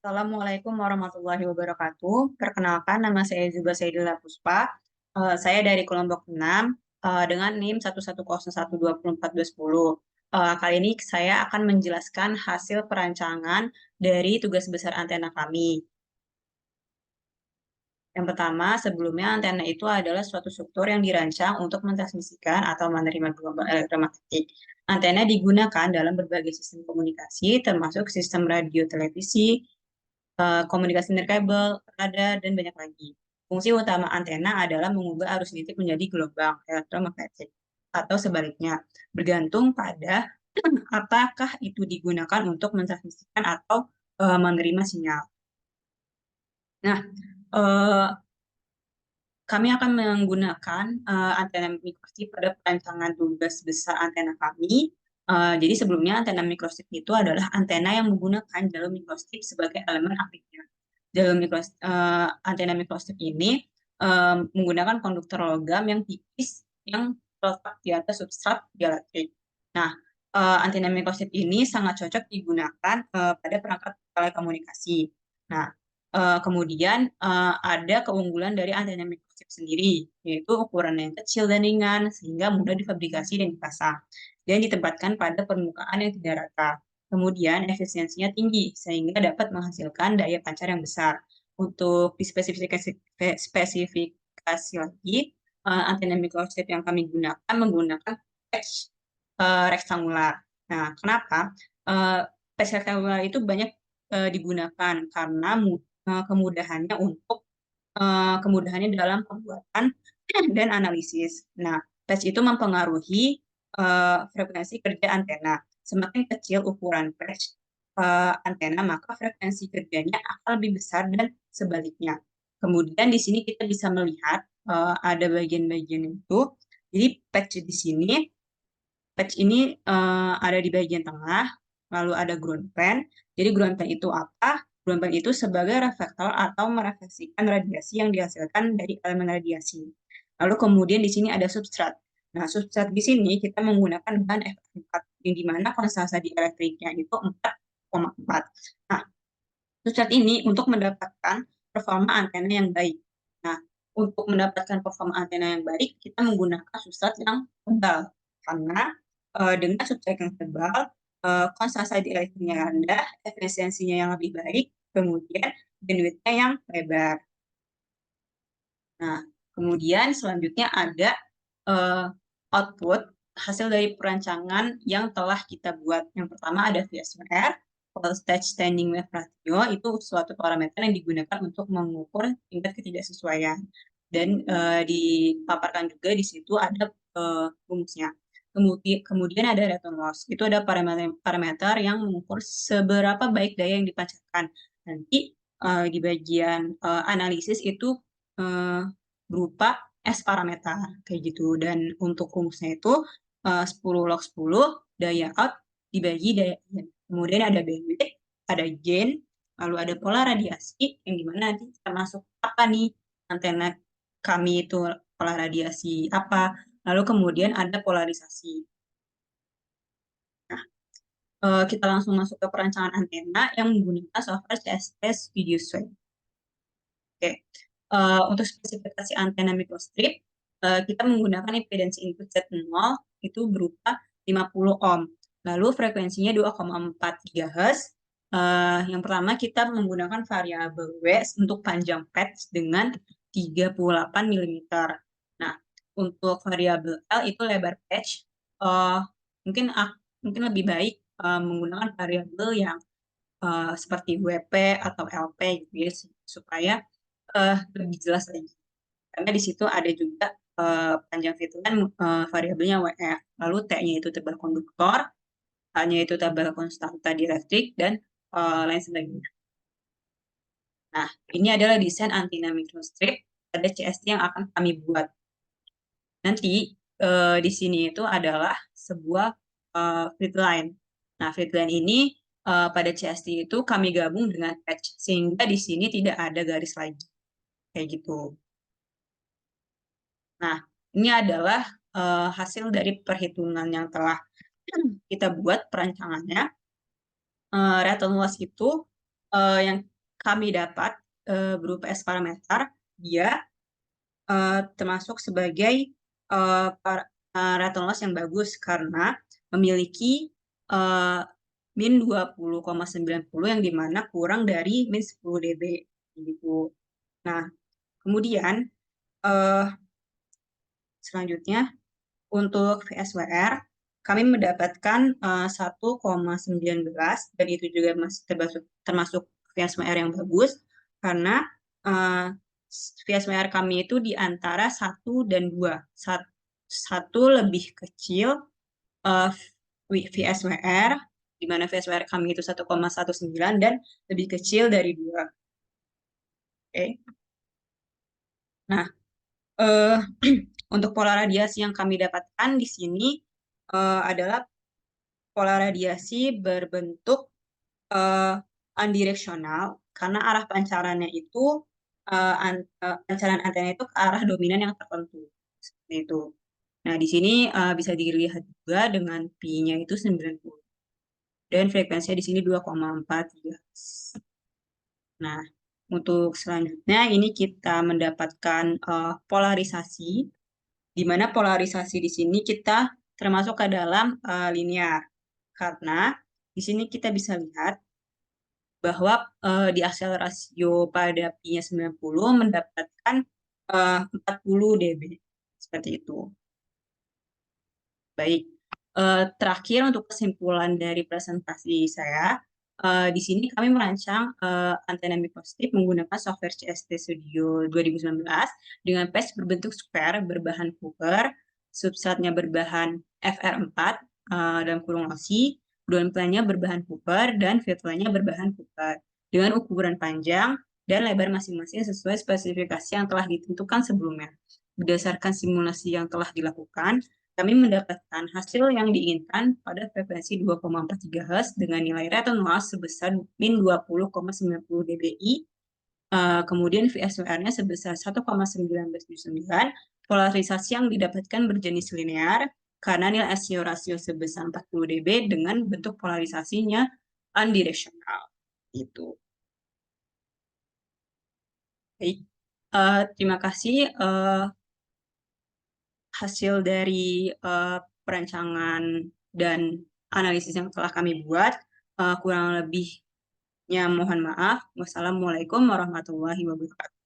Assalamualaikum warahmatullahi wabarakatuh. Perkenalkan, nama saya Zuba Saidillah Puspa. Saya dari kelompok 6 dengan NIM 110124420. Kali ini saya akan menjelaskan hasil perancangan dari tugas besar antena kami. Yang pertama, sebelumnya antena itu adalah suatu struktur yang dirancang untuk mentransmisikan atau menerima gelombang elektromagnetik. Antena digunakan dalam berbagai sistem komunikasi, termasuk sistem radio televisi, komunikasi nirkabel, radar, dan banyak lagi. Fungsi utama antena adalah mengubah arus listrik menjadi gelombang elektromagnetik atau sebaliknya, bergantung pada apakah itu digunakan untuk mentransmisikan atau menerima sinyal. Nah, eh, kami akan menggunakan antena mikrostrip pada perancangan tugas besar antena kami. Jadi sebelumnya antena mikrostrip itu adalah antena yang menggunakan jalur mikrostrip sebagai elemen aktifnya. Antena mikrostrip ini menggunakan konduktor logam yang tipis yang terletak di atas substrat dieletrik. Nah, antena mikrostrip ini sangat cocok digunakan pada perangkat telekomunikasi. Nah, kemudian ada keunggulan dari antena mikrostrip sendiri, yaitu ukurannya yang kecil dan ringan sehingga mudah difabrikasi dan dipasang dan ditempatkan pada permukaan yang tidak rata. Kemudian efisiensinya tinggi sehingga dapat menghasilkan daya pancar yang besar. Untuk spesifikasi lagi, antena mikrostrip yang kami gunakan menggunakan patch rektangular. Nah, kenapa? Eh, Patch rektangular itu banyak digunakan karena kemudahannya dalam pembuatan dan analisis. Nah, patch itu mempengaruhi frekuensi kerja antena. Semakin kecil ukuran patch antena, maka frekuensi kerjanya akan lebih besar dan sebaliknya. Kemudian di sini kita bisa melihat ada bagian-bagian itu. Jadi patch ini ada di bagian tengah, lalu ada ground plane. Jadi ground plane itu apa? Ground plane itu sebagai reflektor atau merefleksikan radiasi yang dihasilkan dari elemen radiasi. Lalu kemudian di sini ada substrat. Nah, substrat di sini kita menggunakan bahan F4, yang dimana konsentrasi di elektriknya itu 4,4. Nah, substrat ini untuk mendapatkan performa antena yang baik. Nah, untuk mendapatkan performa antena yang baik, kita menggunakan substrat yang tebal. Karena dengan substrat yang tebal, konsentrasi di elektriknya rendah, efisiensinya yang lebih baik, kemudian bandwidth-nya yang lebar. Nah, kemudian selanjutnya ada eh, output hasil dari perancangan yang telah kita buat. Yang pertama ada VSWR, Voltage Standing Wave Ratio, itu suatu parameter yang digunakan untuk mengukur tingkat ketidaksesuaian. Dan dipaparkan juga di situ ada rumusnya. Kemudian ada return loss. Itu ada parameter yang mengukur seberapa baik daya yang dipancarkan. Nanti di bagian analisis itu eh, berupa S parameter kayak gitu. Dan untuk rumusnya itu 10 log 10 daya out dibagi daya in. Kemudian ada bandwidth, ada gain, lalu ada pola radiasi yang dimana nanti kita masuk apa nih antena kami itu pola radiasi apa. Lalu kemudian ada polarisasi. Nah, kita langsung masuk ke perancangan antena yang menggunakan software CSS Video Suite. Oke. Untuk spesifikasi antena microstrip, kita menggunakan impedansi input Z0 itu berupa 50 ohm. Lalu frekuensinya 2,4 GHz. Yang pertama kita menggunakan variabel W untuk panjang patch dengan 38 mm. Nah, untuk variabel L itu lebar patch. Eh, mungkin mungkin lebih baik menggunakan variabel yang seperti WP atau LP gitu ya, supaya lebih jelas lagi. Karena di situ ada juga panjang fitur variabelnya WF. Lalu T-nya itu tebal konduktor, A-nya itu tebal konstanta dieletrik, dan lain sebagainya. Nah, ini adalah desain antena microstrip pada CST yang akan kami buat. Nanti di sini itu adalah sebuah feed line. Nah, feed line ini pada CST itu kami gabung dengan patch, sehingga di sini tidak ada garis lagi. Kayak gitu. Nah, ini adalah hasil dari perhitungan yang telah kita buat perancangannya. Return loss itu yang kami dapat berupa S parameter, dia termasuk sebagai return loss yang bagus karena memiliki min 20,90 yang dimana kurang dari min 10 dB gitu. Nah, kemudian selanjutnya untuk VSWR kami mendapatkan 1,19 dan itu juga masih termasuk VSWR yang bagus karena VSWR kami itu di antara 1 dan 2. Satu lebih kecil VSWR, di mana VSWR kami itu 1,19 dan lebih kecil dari 2. Oke. Nah, untuk pola radiasi yang kami dapatkan di sini adalah pola radiasi berbentuk unidireksional karena arah pancarannya itu pancaran antena itu ke arah dominan yang tertentu. Seperti itu. Nah, di sini bisa dilihat juga dengan pi-nya itu 90. Dan frekuensinya di sini 2,4 GHz. Nah, untuk selanjutnya ini kita mendapatkan polarisasi, di mana polarisasi di sini kita termasuk ke dalam linear. Karena di sini kita bisa lihat bahwa di aksel rasio pada pi-nya 90 mendapatkan 40 dB. Seperti itu. Baik, terakhir untuk kesimpulan dari presentasi saya, di sini kami merancang antena mikrostrip menggunakan software CST Studio 2019 dengan patch berbentuk square berbahan Cooper, substratnya berbahan FR4 dalam kurung lossy, ground plane-nya berbahan Cooper, dan field line-nya berbahan Cooper dengan ukuran panjang dan lebar masing-masing sesuai spesifikasi yang telah ditentukan sebelumnya. Berdasarkan simulasi yang telah dilakukan, kami mendapatkan hasil yang diinginkan pada frekuensi 2,4 GHz dengan nilai return loss sebesar min 20,90 dBi, kemudian VSWR-nya sebesar 1,1979, polarisasi yang didapatkan berjenis linear, karena nilai rasio sebesar 40 dB dengan bentuk polarisasinya unidirectional. Itu. Baik, terima kasih. Hasil dari perancangan dan analisis yang telah kami buat. Kurang lebihnya mohon maaf. Wassalamualaikum warahmatullahi wabarakatuh.